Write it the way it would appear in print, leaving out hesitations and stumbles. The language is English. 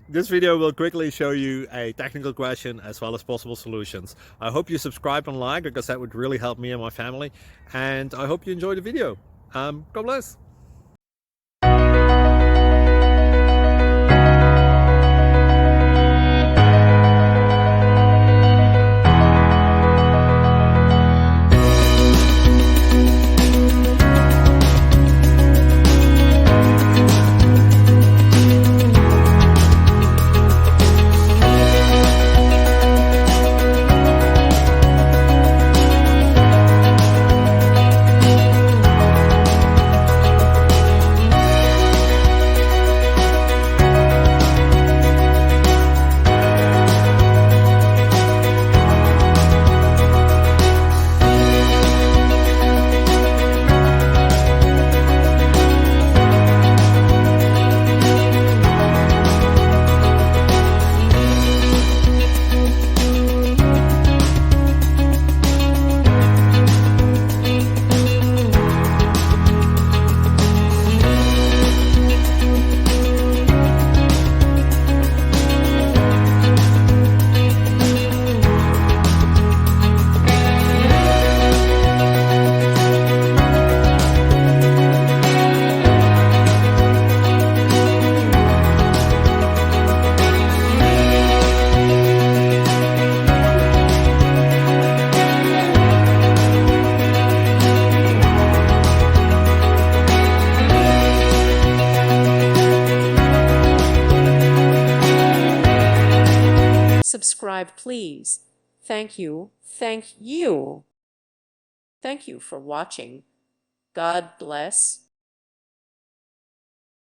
This video will quickly show you a technical question as well as possible solutions. I hope you subscribe and like, because that would really help me and my family. And I hope you enjoy the video. God bless. Subscribe, please. Thank you. Thank you. Thank you for watching. God bless.